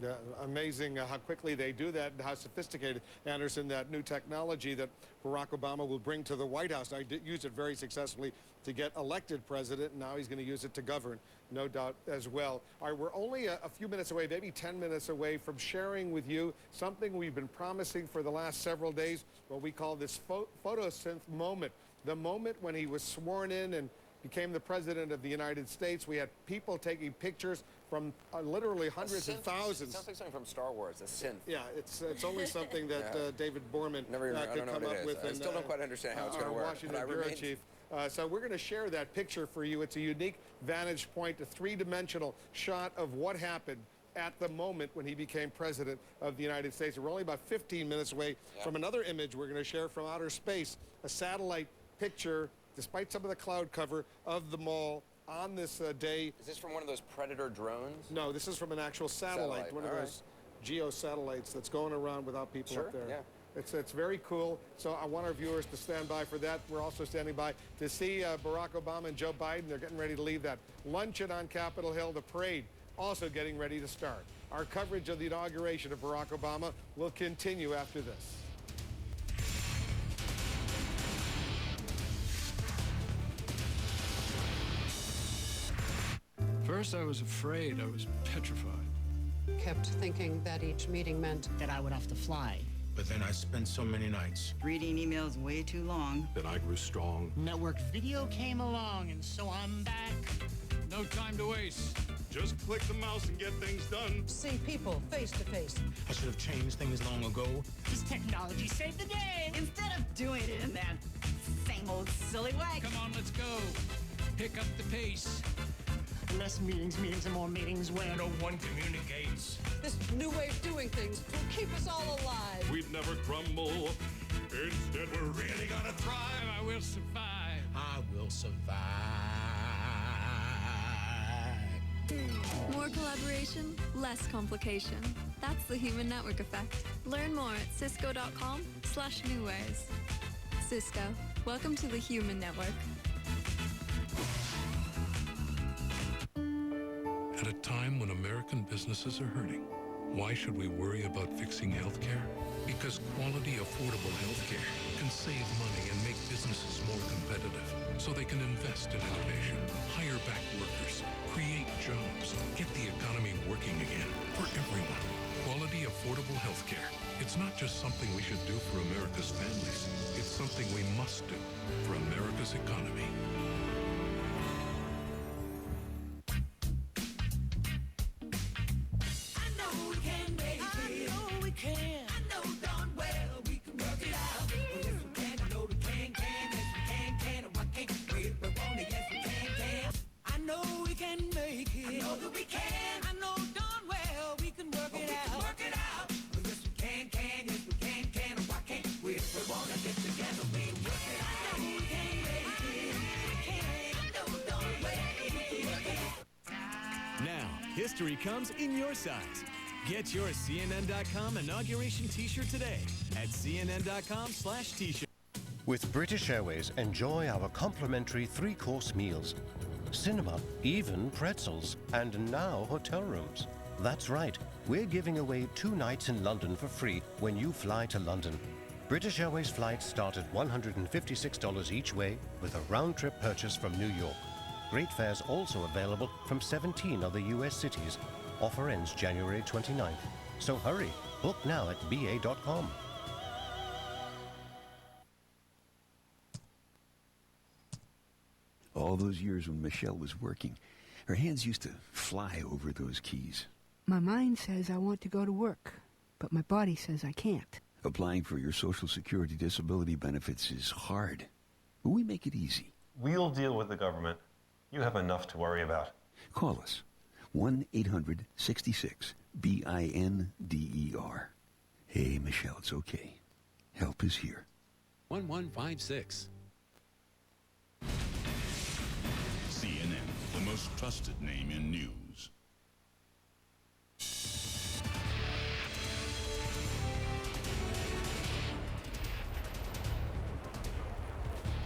Yeah, amazing how quickly they do that and how sophisticated, Anderson, that new technology that Barack Obama will bring to the White House. I did use it very successfully to get elected president, and now he's going to use it to govern, no doubt, as well. All right, we're only a few minutes away, maybe 10 minutes away from sharing with you something we've been promising for the last several days, what we call this photosynth moment. the moment when he was sworn in and became the President of the United States. We had people taking pictures from literally hundreds and thousands. It sounds like something from Star Wars, a synth. Yeah, it's only something that David Borman could come up with. I still don't quite understand how it's going to work. Washington Bureau Chief. So we're going to share that picture for you. It's a unique vantage point, a three-dimensional shot of what happened at the moment when he became President of the United States. We're only about 15 minutes away from another image we're going to share from outer space, a satellite picture, despite some of the cloud cover, of the mall on this day. Is this from one of those Predator drones? No, this is from an actual satellite. One of those geo satellites that's going around without people up there. Yeah. It's very cool. So I want our viewers to stand by for that. We're also standing by to see Barack Obama and Joe Biden. They're getting ready to leave that luncheon on Capitol Hill. The parade also getting ready to start. Our coverage of the inauguration of Barack Obama will continue after this. First, I was afraid. I was petrified. Kept thinking that each meeting meant that I would have to fly. But then I spent so many nights Reading emails way too long. that I grew strong. Network video came along, and so I'm back. No time to waste. Just click the mouse and get things done. See people face to face. I should have changed things long ago. This technology saved the day. Instead of doing it in that same old silly way. Come on, let's go. Pick up the pace. Less meetings, and more meetings when No one communicates. this new way of doing things will keep us all alive. We'd never crumble. Instead, we're really gonna thrive. I will survive. I will survive. More collaboration, less complication. That's the Human Network Effect. Learn more at cisco.com/newways. Cisco, welcome to the Human Network. At a time when American businesses are hurting, why should we worry about fixing healthcare? Because quality, affordable healthcare can save money and make businesses more competitive, so they can invest in innovation, hire back workers, create jobs, get the economy working again for everyone. Quality, affordable healthcare. It's not just something we should do for America's families. It's something we must do for America's economy. History comes in your size. Get your CNN.com inauguration t-shirt today at cnn.com/t-shirt. With British Airways, enjoy our complimentary 3-course meals, cinema, even pretzels, and now hotel rooms. That's right, we're giving away 2 nights in London for free when you fly to London. British Airways flights start at $156 each way with a round-trip purchase from New York. Great fares also available from 17 other U.S. cities. Offer ends January 29th. So hurry, book now at ba.com. All those years when Michelle was working, her hands used to fly over those keys. My mind says I want to go to work, but my body says I can't. Applying for your Social Security disability benefits is hard, but we make it easy. We'll deal with the government. You have enough to worry about. Call us. 1-800-66-BINDER. Hey, Michelle, it's okay. Help is here. 1156. CNN, the most trusted name in news.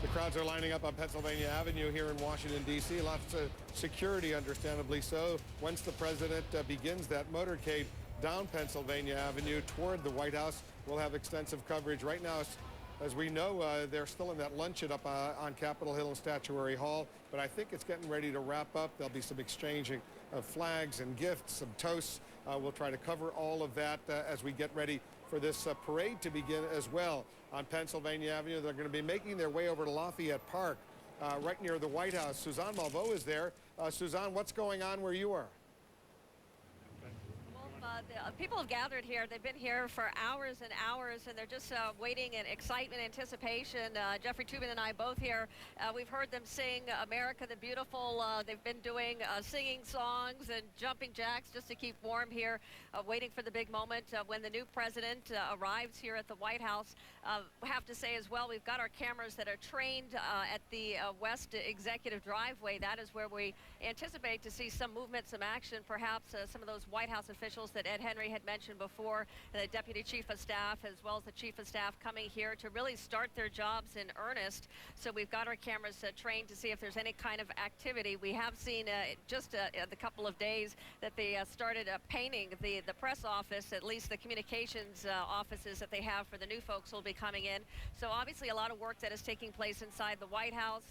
The crowds are lining up on Pennsylvania Avenue here in Washington, D.C. Lots of security, understandably so. Once the president begins that motorcade down Pennsylvania Avenue toward the White House, we'll have extensive coverage. Right now, as we know, they're still in that luncheon up on Capitol Hill and Statuary Hall, but I think it's getting ready to wrap up. There'll be some exchanging of flags and gifts, some toasts We'll try to cover all of that as we get ready for this parade to begin as well. On Pennsylvania Avenue, they're going to be making their way over to Lafayette Park, right near the White House. Suzanne Malveaux is there. Suzanne, what's going on where you are? The people have gathered here. They've been here for hours and hours, and they're just waiting in excitement, anticipation. Jeffrey Toobin and I both here. We've heard them sing America the Beautiful. They've been doing singing songs and jumping jacks just to keep warm here, waiting for the big moment when the new president arrives here at the White House. We have to say as well, we've got our cameras that are trained at the West Executive Driveway. That is where we anticipate to see some movement, some action, perhaps some of those White House officials that Ed Henry had mentioned before, the Deputy Chief of Staff as well as the Chief of Staff coming here to really start their jobs in earnest. So we've got our cameras trained to see if there's any kind of activity. We have seen just the couple of days that they started painting the press office, at least the communications offices that they have for the new folks will be coming in. So obviously a lot of work that is taking place inside the White House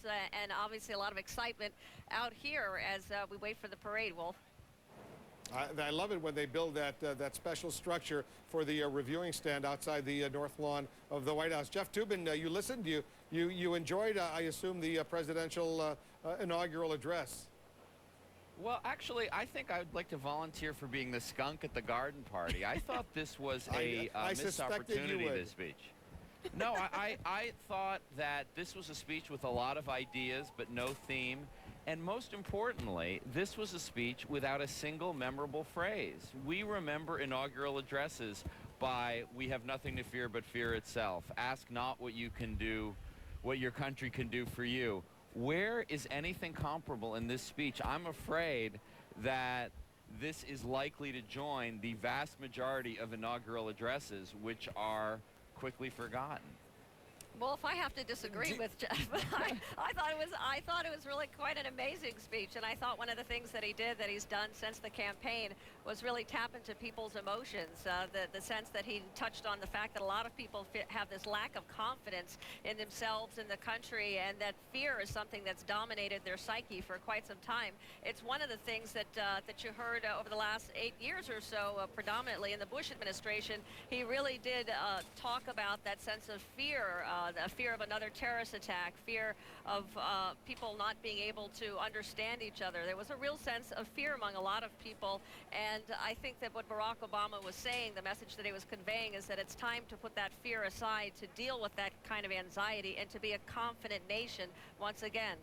and obviously a lot of excitement out here as we wait for the parade, Wolf. I love it when they build that special structure for the reviewing stand outside the north lawn of the White House. Jeff Toobin, you listened, you enjoyed, I assume, the presidential inaugural address. Well, actually, I think I would like to volunteer for being the skunk at the garden party. I thought this was a missed opportunity, this speech. No, I thought that this was a speech with a lot of ideas, but no theme. And most importantly, this was a speech without a single memorable phrase. We remember inaugural addresses by, "We have nothing to fear but fear itself. Ask not what you can do, what your country can do for you." Where is anything comparable in this speech? I'm afraid that this is likely to join the vast majority of inaugural addresses, which are quickly forgotten. Well, if I have to disagree with Jeff, I thought it was really quite an amazing speech, and I thought one of the things that he did, that he's done since the campaign, was really tap into people's emotions. The sense that he touched on the fact that a lot of people have this lack of confidence in themselves, in the country, and that fear is something that's dominated their psyche for quite some time. It's one of the things that that you heard over the last 8 years or so, predominantly in the Bush administration. He really did talk about that sense of fear. The fear of another terrorist attack, fear of people not being able to understand each other. There was a real sense of fear among a lot of people, and I think that what Barack Obama was saying, the message that he was conveying, is that it's time to put that fear aside, to deal with that kind of anxiety, and to be a confident nation once again.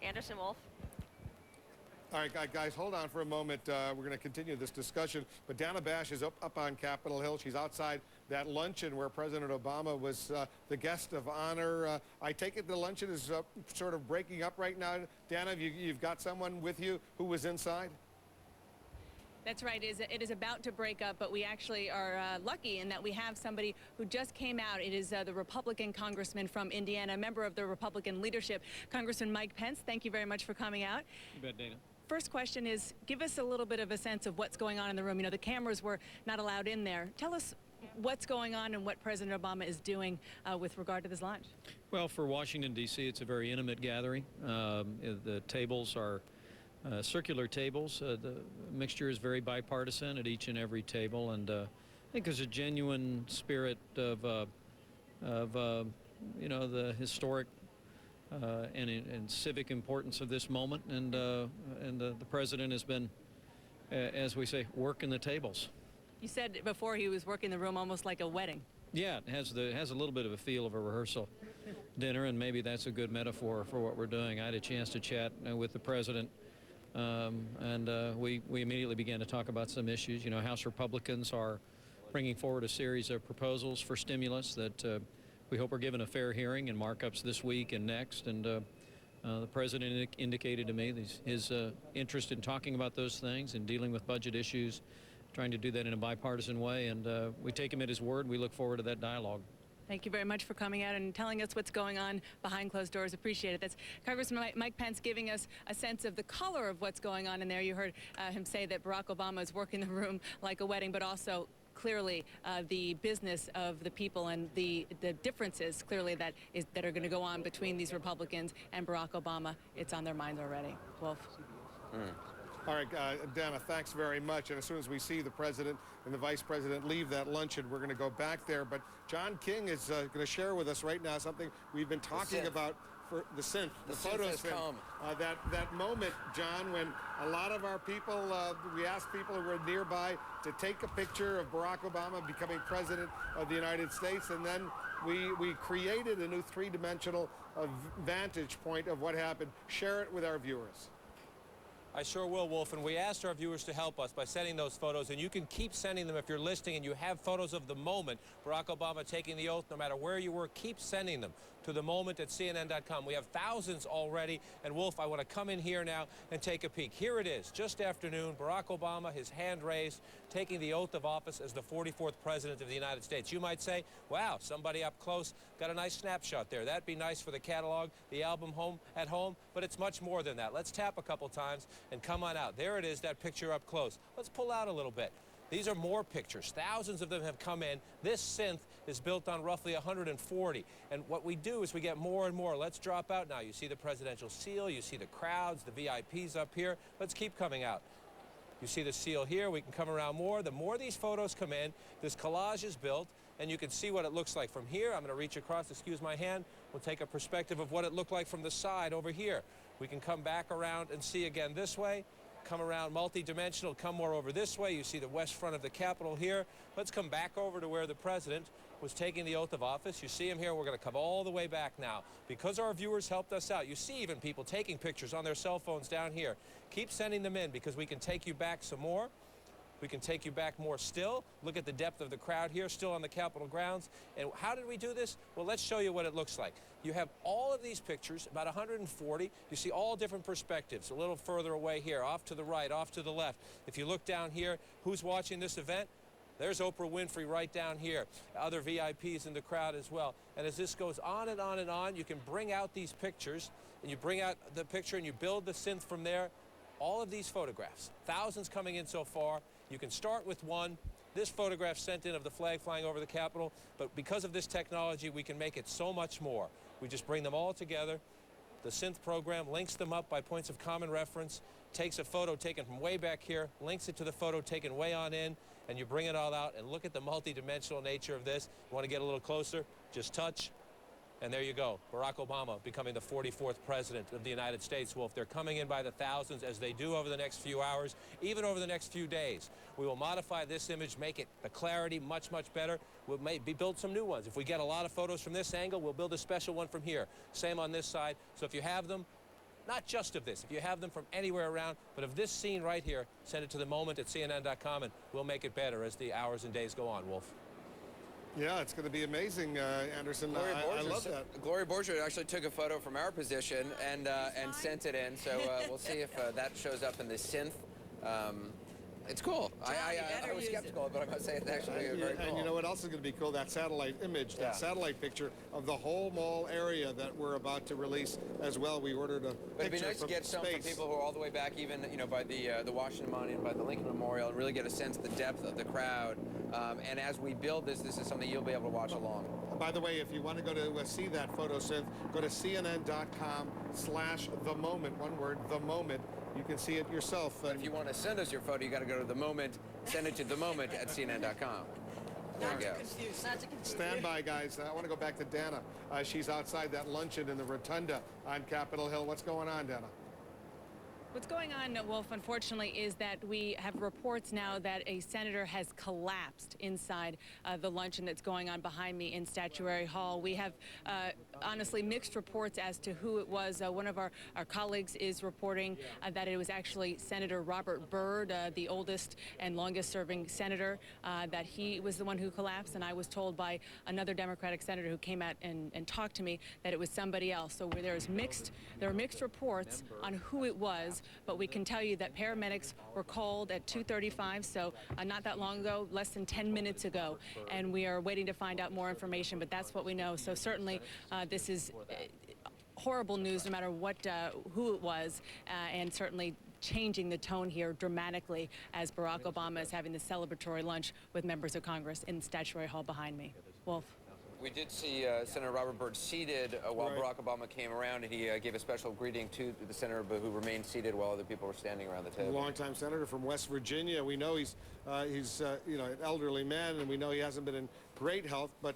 Anderson, Wolf. All right, guys, hold on for a moment. We're going to continue this discussion. But Dana Bash is up on Capitol Hill. She's outside that luncheon where President Obama was the guest of honor. I take it the luncheon is sort of breaking up right now. Dana, you've got someone with you who was inside? That's right. It is about to break up, but we actually are lucky in that we have somebody who just came out. It is the Republican congressman from Indiana, a member of the Republican leadership, Congressman Mike Pence. Thank you very much for coming out. You bet, Dana. First question is, give us a little bit of a sense of what's going on in the room. You know, the cameras were not allowed in there. Tell us what's going on and what President Obama is doing with regard to this lunch. Well, for Washington, D.C., it's a very intimate gathering. The tables are circular tables. The mixture is very bipartisan at each and every table, and I think there's a genuine spirit of you know, the historic and civic importance of this moment, and the president has been, as we say, working the tables. You said before he was working the room almost like a wedding. Yeah, it has a little bit of a feel of a rehearsal dinner, and maybe that's a good metaphor for what we're doing. I had a chance to chat with the president, and we immediately began to talk about some issues. You know, House Republicans are bringing forward a series of proposals for stimulus that we hope are given a fair hearing and markups this week and next. And the president indicated to me his interest in talking about those things and dealing with budget issues, trying to do that in a bipartisan way. And we take him at his word. We look forward to that dialogue. Thank you very much for coming out and telling us what's going on behind closed doors. Appreciate it. That's Congressman Mike Pence giving us a sense of the color of what's going on in there. You heard him say that Barack Obama is working the room like a wedding, but also clearly the business of the people and the differences clearly that are going to go on between these Republicans and Barack Obama. It's on their minds already. Wolf. All right, Dana, thanks very much. And as soon as we see the president and the vice president leave that luncheon, we're going to go back there. But John King is going to share with us right now something we've been talking about for the synth, the photo synth. That moment, John, when a lot of our people, we asked people who were nearby to take a picture of Barack Obama becoming president of the United States, and then we created a new three-dimensional vantage point of what happened. Share it with our viewers. I sure will, Wolf, and we asked our viewers to help us by sending those photos, and you can keep sending them if you're listening and you have photos of the moment Barack Obama taking the oath, no matter where you were, keep sending them to the moment at CNN.com. We have thousands already, and Wolf, I want to come in here now and take a peek. Here it is, just afternoon, Barack Obama, his hand raised, taking the oath of office as the 44th president of the United States. You might say, wow, somebody up close got a nice snapshot there. That'd be nice for the catalog, the album at home, but it's much more than that. Let's tap a couple times and come on out. There it is, that picture up close. Let's pull out a little bit. These are more pictures. Thousands of them have come in. This synth is built on roughly 140. And what we do is we get more and more. Let's drop out now. You see the presidential seal. You see the crowds, the VIPs up here. Let's keep coming out. You see the seal here. We can come around more. The more these photos come in, this collage is built, and you can see what it looks like from here. I'm going to reach across. Excuse my hand. We'll take a perspective of what it looked like from the side over here. We can come back around and see again this way. Come around multi-dimensional, come more over this way. You see the west front of the Capitol here. Let's come back over to where the president was taking the oath of office. You see him here. We're going to come all the way back now. Because our viewers helped us out, you see even people taking pictures on their cell phones down here. Keep sending them in because we can take you back some more. We can take you back more still. Look at the depth of the crowd here, still on the Capitol grounds. And how did we do this? Well, let's show you what it looks like. You have all of these pictures, about 140. You see all different perspectives, a little further away here, off to the right, off to the left. If you look down here, who's watching this event? There's Oprah Winfrey right down here. Other VIPs in the crowd as well. And as this goes on and on and on, you can bring out these pictures, and you bring out the picture and you build the synth from there. All of these photographs, thousands coming in so far. You can start with one. This photograph sent in of the flag flying over the Capitol, but because of this technology, we can make it so much more. We just bring them all together. The synth program links them up by points of common reference, takes a photo taken from way back here, links it to the photo taken way on in, and you bring it all out and look at the multi-dimensional nature of this. You want to get a little closer? Just touch. And there you go, Barack Obama becoming the 44th president of the United States. Wolf, they're coming in by the thousands, as they do over the next few hours, even over the next few days. We will modify this image, make it the clarity much, much better. We'll maybe build some new ones. If we get a lot of photos from this angle, we'll build a special one from here. Same on this side. So if you have them, not just of this, if you have them from anywhere around, but of this scene right here, send it to the moment at CNN.com, and we'll make it better as the hours and days go on, Wolf. Yeah, it's going to be amazing, Anderson. I love that. Gloria Borger actually took a photo from our position and sent it in. So we'll see if that shows up in the synth. It's cool. I was skeptical, but I must say it's actually very cool. And you know what else is going to be cool? That satellite image, that satellite picture of the whole mall area that we're about to release as well. We ordered a But it'd be picture nice to get some space. from people who are all the way back, even by the Washington Monument, by the Lincoln Memorial, and really get a sense of the depth of the crowd. And as we build this is something you'll be able to watch along. By the way, if you want to go to see that photo synth, go to CNN.com/themoment. One word, the moment. You can see it yourself. But if you want to send us your photo, you got to go to the moment. Send it to the moment at CNN.com. There you go. Stand by, guys. I want to go back to Dana. She's outside that luncheon in the rotunda on Capitol Hill. What's going on, Dana? What's going on, Wolf, unfortunately, is that we have reports now that a senator has collapsed inside the luncheon that's going on behind me in Statuary Hall. We have, honestly, mixed reports as to who it was. One of our colleagues is reporting that it was actually Senator Robert Byrd, the oldest and longest-serving senator, that he was the one who collapsed. And I was told by another Democratic senator who came out and talked to me that it was somebody else. So there are mixed reports on who it was. But we can tell you that paramedics were called at 2:35, so not that long ago, less than 10 minutes ago, and we are waiting to find out more information, but that's what we know. So certainly this is horrible news no matter who it was, and certainly changing the tone here dramatically as Barack Obama is having the celebratory lunch with members of Congress in Statuary Hall behind me. Wolf. We did see Senator Robert Byrd seated while Barack Obama came around, and he gave a special greeting to the senator who remained seated while other people were standing around the table. A longtime senator from West Virginia. We know he's you know, an elderly man, and we know he hasn't been in great health, but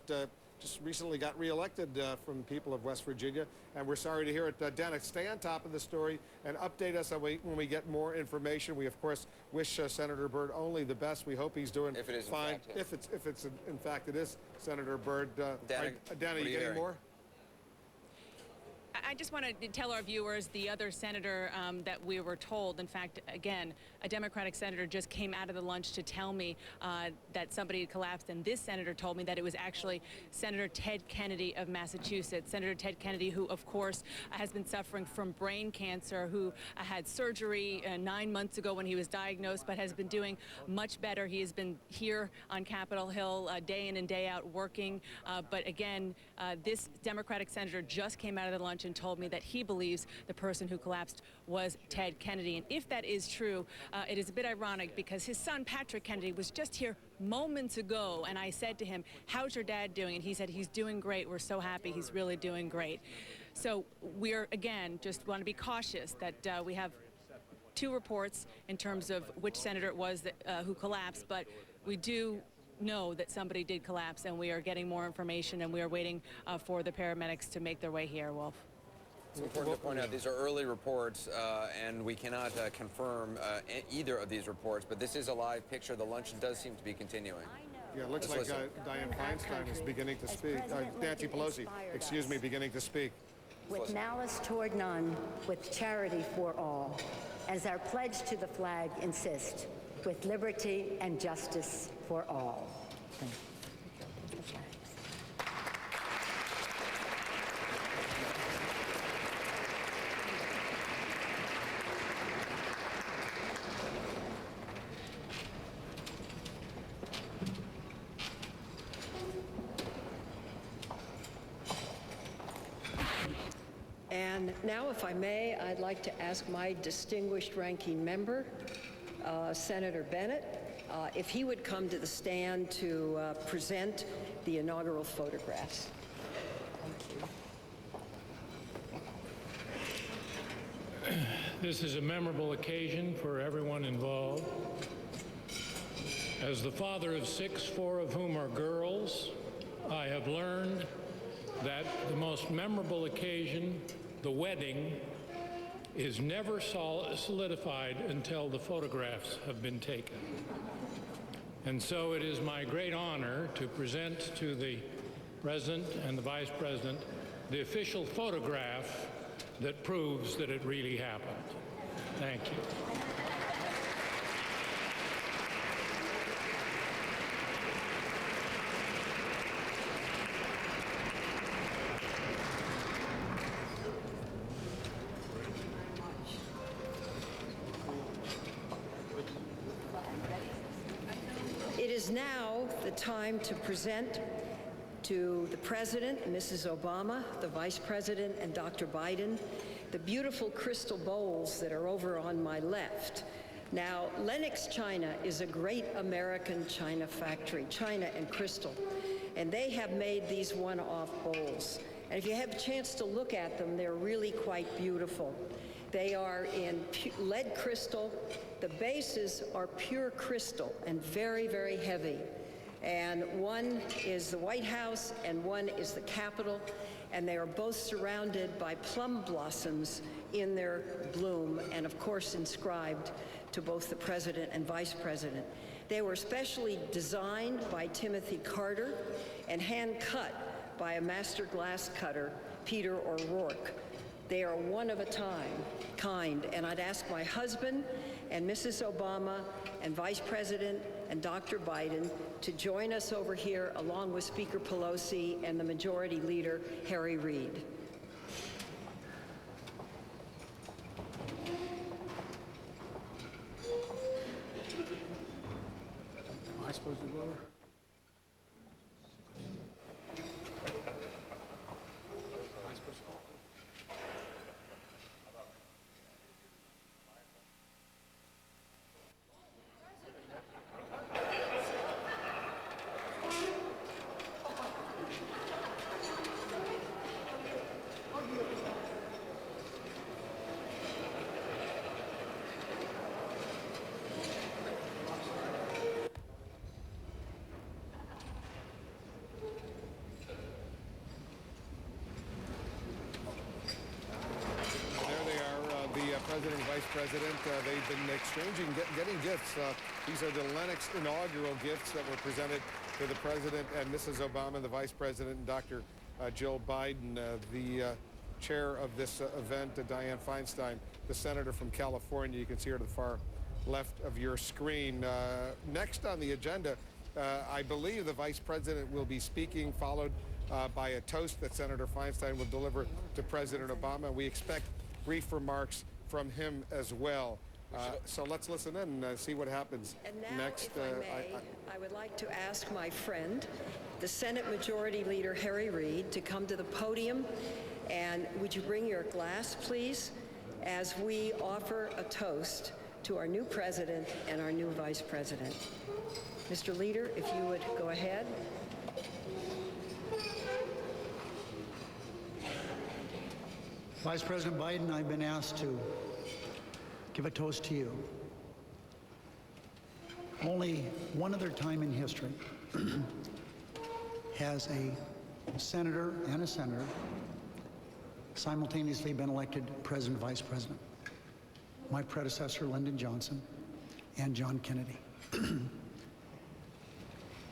just recently got reelected from the people of West Virginia, and we're sorry to hear it. Dana, stay on top of the story and update us when we get more information. We, of course, wish Senator Byrd only the best. We hope he's doing fine. If it's in fact it is Senator Byrd. Dana, you getting more? I just want to tell our viewers the other senator that we were told, in fact, again, a Democratic senator just came out of the lunch to tell me that somebody had collapsed, and this senator told me that it was actually Senator Ted Kennedy of Massachusetts. Senator Ted Kennedy, who, of course, has been suffering from brain cancer, who had surgery 9 months ago when he was diagnosed, but has been doing much better. He has been here on Capitol Hill day in and day out working. But again, this Democratic senator just came out of the lunch and told me that he believes the person who collapsed was Ted Kennedy. And if that is true, it is a bit ironic because his son, Patrick Kennedy, was just here moments ago, and I said to him, "How's your dad doing?" And he said, "He's doing great. We're so happy. He's really doing great." So we're, again, just want to be cautious that we have two reports in terms of which senator it was that, who collapsed, but we do know that somebody did collapse, and we are getting more information, and we are waiting for the paramedics to make their way here, Wolf. It's important to point out these are early reports, and we cannot confirm either of these reports, but this is a live picture. The luncheon does seem to be continuing. Yeah, it looks like Dianne Feinstein is beginning to speak. Nancy Pelosi, excuse me, beginning to speak. With malice toward none, with charity for all, as our pledge to the flag insists, with liberty and justice for all. Thank you. And now, if I may, I'd like to ask my distinguished ranking member, Senator Bennett, if he would come to the stand to present the inaugural photographs. Thank you. This is a memorable occasion for everyone involved. As the father of 6, 4 of whom are girls, I have learned that the most memorable occasion, the wedding, is never solidified until the photographs have been taken. And so it is my great honor to present to the President and the Vice President the official photograph that proves that it really happened. Thank you. It is now the time to present to the President, Mrs. Obama, the Vice President, and Dr. Biden, the beautiful crystal bowls that are over on my left. Now, Lenox China is a great American china factory, china and crystal, and they have made these one-off bowls. And if you have a chance to look at them, they're really quite beautiful. They are in lead crystal. The bases are pure crystal and very, very heavy. And one is the White House and one is the Capitol, and they are both surrounded by plum blossoms in their bloom and, of course, inscribed to both the President and Vice President. They were specially designed by Timothy Carter and hand-cut by a master glass cutter, Peter O'Rourke. They are one of a kind, and I'd ask my husband and Mrs. Obama and Vice President and Dr. Biden to join us over here along with Speaker Pelosi and the Majority Leader, Harry Reid. Am I supposed to go over? President. They've been exchanging, getting gifts. These are the Lennox inaugural gifts that were presented to the President and Mrs. Obama, the Vice President, and Dr. Jill Biden. The chair of this event, Dianne Feinstein, the senator from California. You can see her to the far left of your screen. Next on the agenda, I believe the Vice President will be speaking, followed by a toast that Senator Feinstein will deliver to President Obama. We expect brief remarks from him as well. So let's listen in and see what happens and now, next. If I may, I would like to ask my friend, the Senate Majority Leader Harry Reid, to come to the podium. And would you bring your glass, please, as we offer a toast to our new President and our new Vice President. Mr. Leader, if you would go ahead. Vice President Biden, I've been asked to give a toast to you. Only one other time in history has a senator and a senator simultaneously been elected President, Vice President. My predecessor, Lyndon Johnson, and John Kennedy.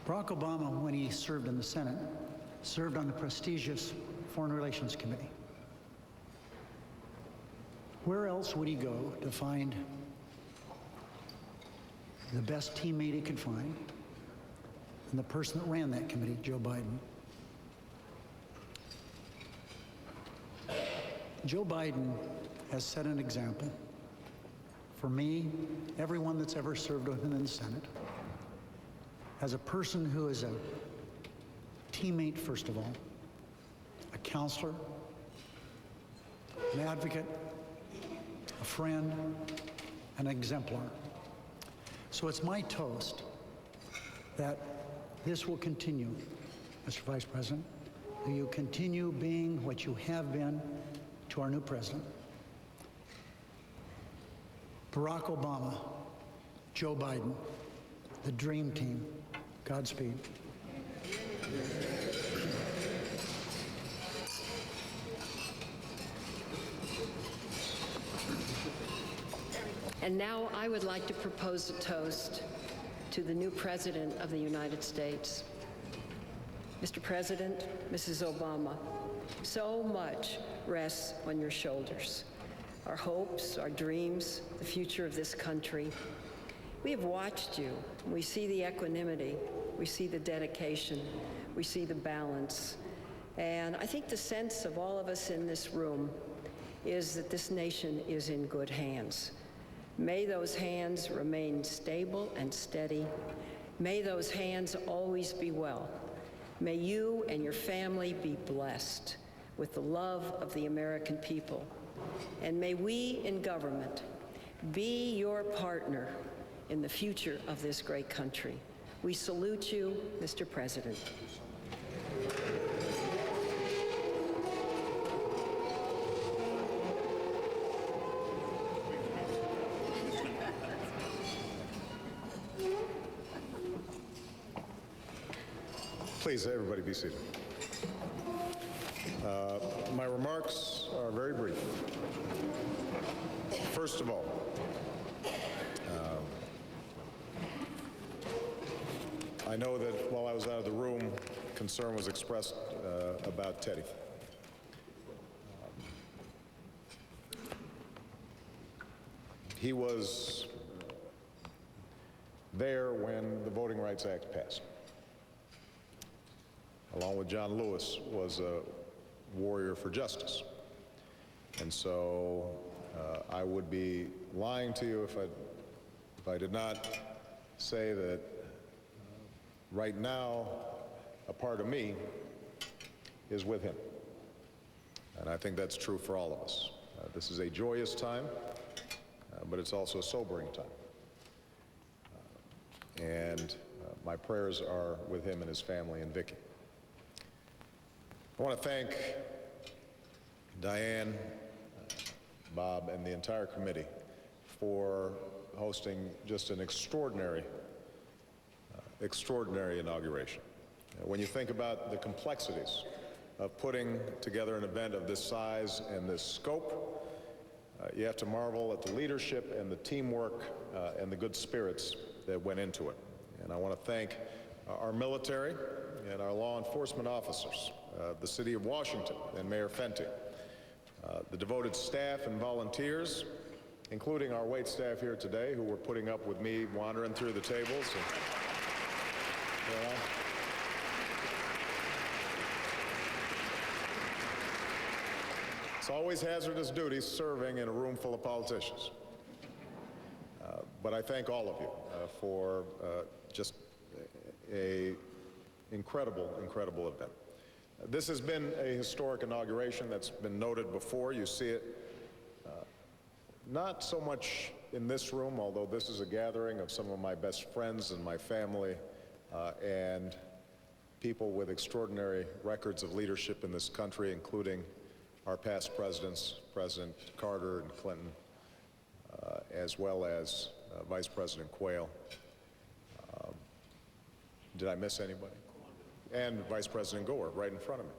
Barack Obama, when he served in the Senate, served on the prestigious Foreign Relations Committee. Where else would he go to find the best teammate he could find than the person that ran that committee, Joe Biden? Joe Biden has set an example for me, everyone that's ever served with him in the Senate, as a person who is a teammate, first of all, a counselor, an advocate, a friend, an exemplar. So it's my toast that this will continue, Mr. Vice President, that you continue being what you have been to our new president. Barack Obama, Joe Biden, the dream team. Godspeed. And now I would like to propose a toast to the new President of the United States. Mr. President, Mrs. Obama, so much rests on your shoulders. Our hopes, our dreams, the future of this country. We have watched you. We see the equanimity. We see the dedication. We see the balance. And I think the sense of all of us in this room is that this nation is in good hands. May those hands remain stable and steady. May those hands always be well. May you and your family be blessed with the love of the American people. And may we in government be your partner in the future of this great country. We salute you, Mr. President. Please, everybody be seated. My remarks are very brief. First of all, I know that while I was out of the room, concern was expressed about Teddy. He was there when the Voting Rights Act passed. Along with John Lewis, was a warrior for justice. And so I would be lying to you if I did not say that right now a part of me is with him. And I think that's true for all of us. This is a joyous time, but it's also a sobering time. And my prayers are with him and his family and Vicki. I want to thank Dianne, Bob, and the entire committee for hosting just an extraordinary inauguration. When you think about the complexities of putting together an event of this size and this scope, You have to marvel at the leadership and the teamwork and the good spirits that went into it. And I want to thank our military and our law enforcement officers, the City of Washington and Mayor Fenty, the devoted staff and volunteers, including our wait staff here today, who were putting up with me wandering through the tables. It's always hazardous duty serving in a room full of politicians. But I thank all of you for just an incredible, incredible event. This has been a historic inauguration that's been noted before. You see it not so much in this room, although this is a gathering of some of my best friends and my family and people with extraordinary records of leadership in this country, including our past presidents, President Carter and Clinton, as well as Vice President Quayle. Did I miss anybody? And Vice President Gore, right in front of me.